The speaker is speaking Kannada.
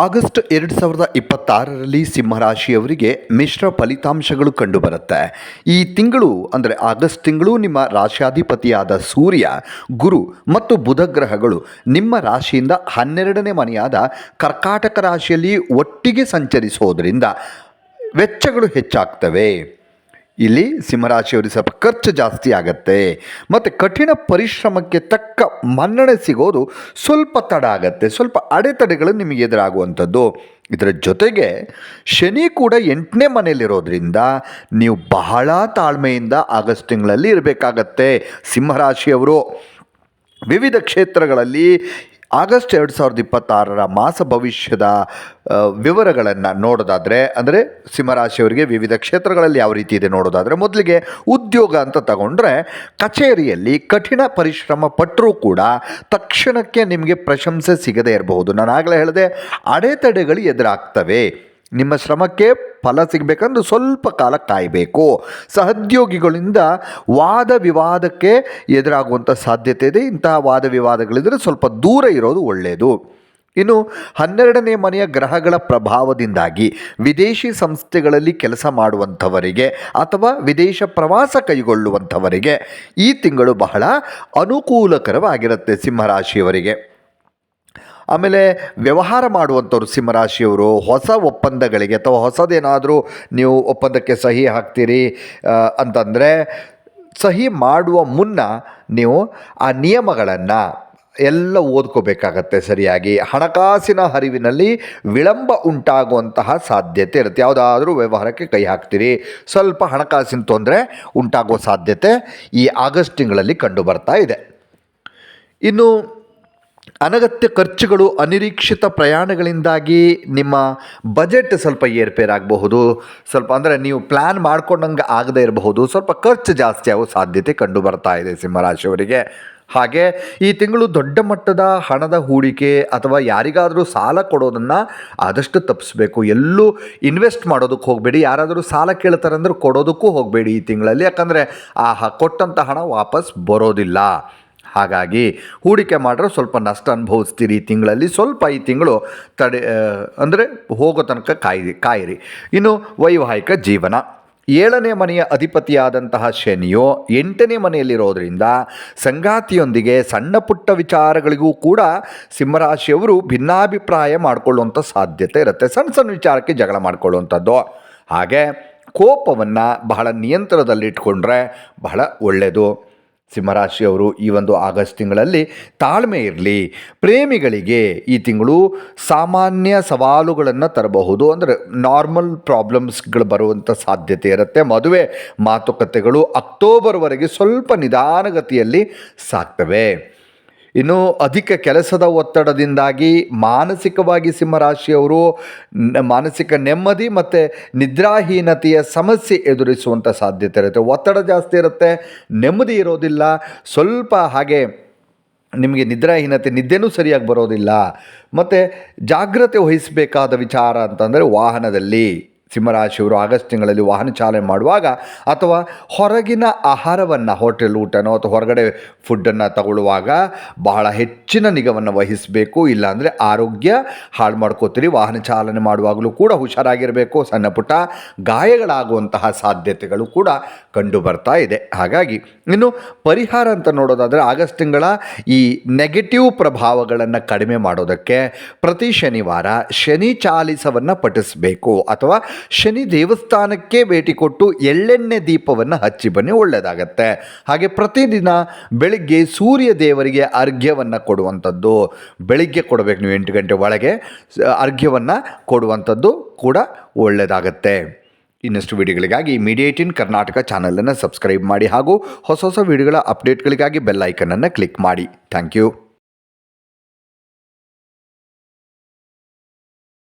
ಆಗಸ್ಟ್ 2026ರಲ್ಲಿ ಸಿಂಹರಾಶಿಯವರಿಗೆ ಮಿಶ್ರ ಫಲಿತಾಂಶಗಳು ಕಂಡುಬರುತ್ತೆ. ಈ ತಿಂಗಳು ಅಂದರೆ ಆಗಸ್ಟ್ ತಿಂಗಳು ನಿಮ್ಮ ರಾಶ್ಯಾಧಿಪತಿಯಾದ ಸೂರ್ಯ, ಗುರು ಮತ್ತು ಬುಧ ಗ್ರಹಗಳು ನಿಮ್ಮ ರಾಶಿಯಿಂದ 12ನೇ ಮನೆಯಾದ ಕರ್ಕಾಟಕ ರಾಶಿಯಲ್ಲಿ ಒಟ್ಟಿಗೆ ಸಂಚರಿಸೋದ್ರಿಂದ ವೆಚ್ಚಗಳು ಹೆಚ್ಚಾಗ್ತವೆ. ಇಲ್ಲಿ ಸಿಂಹರಾಶಿಯವರಿಗೆ ಸ್ವಲ್ಪ ಖರ್ಚು ಜಾಸ್ತಿ ಆಗತ್ತೆ ಮತ್ತು ಕಠಿಣ ಪರಿಶ್ರಮಕ್ಕೆ ತಕ್ಕ ಮನ್ನಣೆ ಸಿಗೋದು ಸ್ವಲ್ಪ ತಡ ಆಗತ್ತೆ. ಸ್ವಲ್ಪ ಅಡೆತಡೆಗಳು ನಿಮಗೆ ಎದುರಾಗುವಂಥದ್ದು. ಇದರ ಜೊತೆಗೆ ಶನಿ ಕೂಡ 8ನೇ ಮನೆಯಲ್ಲಿರೋದ್ರಿಂದ ನೀವು ಬಹಳ ತಾಳ್ಮೆಯಿಂದ ಆಗಸ್ಟ್ ತಿಂಗಳಲ್ಲಿ ಇರಬೇಕಾಗತ್ತೆ. ಸಿಂಹರಾಶಿಯವರು ವಿವಿಧ ಕ್ಷೇತ್ರಗಳಲ್ಲಿ ಆಗಸ್ಟ್ 2026ರ ಮಾಸ ಭವಿಷ್ಯದ ವಿವರಗಳನ್ನು ನೋಡೋದಾದರೆ, ಅಂದರೆ ಸಿಂಹರಾಶಿಯವರಿಗೆ ವಿವಿಧ ಕ್ಷೇತ್ರಗಳಲ್ಲಿ ಯಾವ ರೀತಿ ಇದೆ ನೋಡೋದಾದರೆ, ಮೊದಲಿಗೆ ಉದ್ಯೋಗ ಅಂತ ತಗೊಂಡ್ರೆ ಕಚೇರಿಯಲ್ಲಿ ಕಠಿಣ ಪರಿಶ್ರಮ ಪಟ್ಟರೂ ಕೂಡ ತಕ್ಷಣಕ್ಕೆ ನಿಮಗೆ ಪ್ರಶಂಸೆ ಸಿಗದೇ ಇರಬಹುದು. ನಾನು ಆಗಲೇ ಹೇಳಿದೆ, ಅಡೆತಡೆಗಳು ಎದುರಾಗ್ತವೆ. ನಿಮ್ಮ ಶ್ರಮಕ್ಕೆ ಫಲ ಸಿಗಬೇಕಂದ್ರೆ ಸ್ವಲ್ಪ ಕಾಲ ಕಾಯಬೇಕು. ಸಹೋದ್ಯೋಗಿಗಳಿಂದ ವಾದ ವಿವಾದಕ್ಕೆ ಎದುರಾಗುವಂಥ ಸಾಧ್ಯತೆ ಇದೆ. ಇಂತಹ ವಾದ ವಿವಾದಗಳಿದ್ದರೆ ಸ್ವಲ್ಪ ದೂರ ಇರೋದು ಒಳ್ಳೆಯದು. ಇನ್ನು 12ನೇ ಮನೆಯ ಗ್ರಹಗಳ ಪ್ರಭಾವದಿಂದಾಗಿ ವಿದೇಶಿ ಸಂಸ್ಥೆಗಳಲ್ಲಿ ಕೆಲಸ ಮಾಡುವಂಥವರಿಗೆ ಅಥವಾ ವಿದೇಶ ಪ್ರವಾಸ ಕೈಗೊಳ್ಳುವಂಥವರಿಗೆ ಈ ತಿಂಗಳು ಬಹಳ ಅನುಕೂಲಕರವಾಗಿರುತ್ತೆ ಸಿಂಹರಾಶಿಯವರಿಗೆ. ಆಮೇಲೆ ವ್ಯವಹಾರ ಮಾಡುವಂಥವ್ರು ಸಿಂಹರಾಶಿಯವರು ಹೊಸ ಒಪ್ಪಂದಗಳಿಗೆ ಅಥವಾ ಹೊಸದೇನಾದರೂ ನೀವು ಒಪ್ಪಂದಕ್ಕೆ ಸಹಿ ಹಾಕ್ತೀರಿ ಅಂತಂದರೆ, ಸಹಿ ಮಾಡುವ ಮುನ್ನ ನೀವು ಆ ನಿಯಮಗಳನ್ನು ಎಲ್ಲ ಓದ್ಕೋಬೇಕಾಗತ್ತೆ ಸರಿಯಾಗಿ. ಹಣಕಾಸಿನ ಹರಿವಿನಲ್ಲಿ ವಿಳಂಬ ಉಂಟಾಗುವಂತಹ ಸಾಧ್ಯತೆ ಇರುತ್ತೆ. ಯಾವುದಾದ್ರೂ ವ್ಯವಹಾರಕ್ಕೆ ಕೈ ಹಾಕ್ತೀರಿ, ಸ್ವಲ್ಪ ಹಣಕಾಸಿನ ತೊಂದರೆ ಉಂಟಾಗುವ ಸಾಧ್ಯತೆ ಈ ಆಗಸ್ಟ್ ತಿಂಗಳಲ್ಲಿ ಕಂಡು ಬರ್ತಾ ಇದೆ. ಇನ್ನು ಅನಗತ್ಯ ಖರ್ಚುಗಳು, ಅನಿರೀಕ್ಷಿತ ಪ್ರಯಾಣಗಳಿಂದಾಗಿ ನಿಮ್ಮ ಬಜೆಟ್ ಸ್ವಲ್ಪ ಏರ್ಪೇರಾಗಬಹುದು. ಸ್ವಲ್ಪ ಅಂದರೆ ನೀವು ಪ್ಲ್ಯಾನ್ ಮಾಡ್ಕೊಂಡಂಗೆ ಆಗದೇ ಇರಬಹುದು. ಸ್ವಲ್ಪ ಖರ್ಚು ಜಾಸ್ತಿ ಆಗೋ ಸಾಧ್ಯತೆ ಕಂಡು ಬರ್ತಾ ಇದೆ ಸಿಂಹರಾಶಿಯವರಿಗೆ. ಹಾಗೆ ಈ ತಿಂಗಳು ದೊಡ್ಡ ಮಟ್ಟದ ಹಣದ ಹೂಡಿಕೆ ಅಥವಾ ಯಾರಿಗಾದರೂ ಸಾಲ ಕೊಡೋದನ್ನು ಆದಷ್ಟು ತಪ್ಪಿಸ್ಬೇಕು. ಎಲ್ಲೂ ಇನ್ವೆಸ್ಟ್ ಮಾಡೋದಕ್ಕೆ ಹೋಗಬೇಡಿ. ಯಾರಾದರೂ ಸಾಲ ಕೇಳ್ತಾರೆ ಅಂದರೆ ಕೊಡೋದಕ್ಕೂ ಹೋಗಬೇಡಿ ಈ ತಿಂಗಳಲ್ಲಿ. ಯಾಕಂದರೆ ಕೊಟ್ಟಂಥ ಹಣ ವಾಪಸ್ ಬರೋದಿಲ್ಲ. ಹಾಗಾಗಿ ಹೂಡಿಕೆ ಮಾಡಿದ್ರೆ ಸ್ವಲ್ಪ ನಷ್ಟ ಅನುಭವಿಸ್ತೀರಿ ಈ ತಿಂಗಳಲ್ಲಿ. ಸ್ವಲ್ಪ ಈ ತಿಂಗಳು ಅಂದರೆ ಹೋಗೋ ತನಕ ಕಾಯಿರಿ. ಇನ್ನು ವೈವಾಹಿಕ ಜೀವನ, 7ನೇ ಮನೆಯ ಅಧಿಪತಿಯಾದಂತಹ ಶನಿಯು 8ನೇ ಮನೆಯಲ್ಲಿರೋದರಿಂದ ಸಂಗಾತಿಯೊಂದಿಗೆ ಸಣ್ಣ ಪುಟ್ಟ ವಿಚಾರಗಳಿಗೂ ಕೂಡ ಸಿಂಹರಾಶಿಯವರು ಭಿನ್ನಾಭಿಪ್ರಾಯ ಮಾಡಿಕೊಳ್ಳುವಂಥ ಸಾಧ್ಯತೆ ಇರುತ್ತೆ. ಸಣ್ಣ ಸಣ್ಣ ವಿಚಾರಕ್ಕೆ ಜಗಳ ಮಾಡಿಕೊಳ್ಳುವಂಥದ್ದು. ಹಾಗೆ ಕೋಪವನ್ನು ಬಹಳ ನಿಯಂತ್ರಣದಲ್ಲಿಟ್ಕೊಂಡ್ರೆ ಬಹಳ ಒಳ್ಳೆಯದು. ಸಿಂಹರಾಶಿಯವರು ಈ ಒಂದು ಆಗಸ್ಟ್ ತಿಂಗಳಲ್ಲಿ ತಾಳ್ಮೆ ಇರಲಿ. ಪ್ರೇಮಿಗಳಿಗೆ ಈ ತಿಂಗಳು ಸಾಮಾನ್ಯ ಸವಾಲುಗಳನ್ನು ತರಬಹುದು. ಅಂದರೆ ನಾರ್ಮಲ್ ಪ್ರಾಬ್ಲಮ್ಸ್ಗಳು ಬರುವಂಥ ಸಾಧ್ಯತೆ ಇರುತ್ತೆ. ಮದುವೆ ಮಾತುಕತೆಗಳು ಅಕ್ಟೋಬರ್ವರೆಗೆ ಸ್ವಲ್ಪ ನಿಧಾನಗತಿಯಲ್ಲಿ ಸಾಗ್ತವೆ. ಇನ್ನು ಅಧಿಕ ಕೆಲಸದ ಒತ್ತಡದಿಂದಾಗಿ ಮಾನಸಿಕವಾಗಿ ಸಿಂಹರಾಶಿಯವರು ಮಾನಸಿಕ ನೆಮ್ಮದಿ ಮತ್ತು ನಿದ್ರಾಹೀನತೆಯ ಸಮಸ್ಯೆ ಎದುರಿಸುವಂಥ ಸಾಧ್ಯತೆ ಇರುತ್ತೆ. ಒತ್ತಡ ಜಾಸ್ತಿ ಇರುತ್ತೆ, ನೆಮ್ಮದಿ ಇರೋದಿಲ್ಲ. ಸ್ವಲ್ಪ ಹಾಗೆ ನಿಮಗೆ ನಿದ್ರೆನೂ ಸರಿಯಾಗಿ ಬರೋದಿಲ್ಲ. ಮತ್ತು ಜಾಗ್ರತೆ ವಹಿಸಬೇಕಾದ ವಿಚಾರ ಅಂತಂದರೆ ವಾಹನದಲ್ಲಿ ಸಿಂಹರಾಶಿಯವರು ಆಗಸ್ಟ್ ತಿಂಗಳಲ್ಲಿ ವಾಹನ ಚಾಲನೆ ಮಾಡುವಾಗ ಅಥವಾ ಹೊರಗಿನ ಆಹಾರವನ್ನು, ಹೋಟೆಲ್ ಊಟನೋ ಅಥವಾ ಹೊರಗಡೆ ಫುಡ್ಡನ್ನು ತಗೊಳ್ಳುವಾಗ ಬಹಳ ಹೆಚ್ಚಿನ ನಿಗಾವನ್ನು ವಹಿಸಬೇಕು. ಇಲ್ಲಾಂದರೆ ಆರೋಗ್ಯ ಹಾಳು ಮಾಡ್ಕೋತೀರಿ. ವಾಹನ ಚಾಲನೆ ಮಾಡುವಾಗಲೂ ಕೂಡ ಹುಷಾರಾಗಿರಬೇಕು. ಸಣ್ಣ ಪುಟ್ಟ ಗಾಯಗಳಾಗುವಂತಹ ಸಾಧ್ಯತೆಗಳು ಕೂಡ ಕಂಡು ಬರ್ತಾ ಇದೆ. ಹಾಗಾಗಿ ಇನ್ನು ಪರಿಹಾರ ಅಂತ ನೋಡೋದಾದರೆ, ಆಗಸ್ಟ್ ತಿಂಗಳ ಈ ನೆಗೆಟಿವ್ ಪ್ರಭಾವಗಳನ್ನು ಕಡಿಮೆ ಮಾಡೋದಕ್ಕೆ ಪ್ರತಿ ಶನಿವಾರ ಶನಿ ಚಾಲಿಸವನ್ನು ಪಠಿಸಬೇಕು ಅಥವಾ ಶನಿ ದೇವಸ್ಥಾನಕ್ಕೆ ಭೇಟಿ ಕೊಟ್ಟು ಎಳ್ಳೆಣ್ಣೆ ದೀಪವನ್ನು ಹಚ್ಚಿ ಬನ್ನಿ, ಒಳ್ಳೆಯದಾಗತ್ತೆ. ಹಾಗೆ ಪ್ರತಿದಿನ ಬೆಳಿಗ್ಗೆ ಸೂರ್ಯ ದೇವರಿಗೆ ಅರ್ಘ್ಯವನ್ನು ಕೊಡುವಂಥದ್ದು, ಬೆಳಿಗ್ಗೆ ಕೊಡಬೇಕು ನೀವು 8 ಗಂಟೆ ಒಳಗೆ ಅರ್ಘ್ಯವನ್ನು ಕೊಡುವಂಥದ್ದು ಕೂಡ ಒಳ್ಳೆಯದಾಗತ್ತೆ. ಇನ್ನಷ್ಟು ವಿಡಿಯೋಗಳಿಗಾಗಿ ಮೀಡಿಯಾ18 ಕರ್ನಾಟಕ ಚಾನಲನ್ನು ಸಬ್ಸ್ಕ್ರೈಬ್ ಮಾಡಿ ಹಾಗೂ ಹೊಸ ವಿಡಿಯೋಗಳ ಅಪ್ಡೇಟ್ಗಳಿಗಾಗಿ ಬೆಲ್ ಐಕನನ್ನು ಕ್ಲಿಕ್ ಮಾಡಿ. Thank you.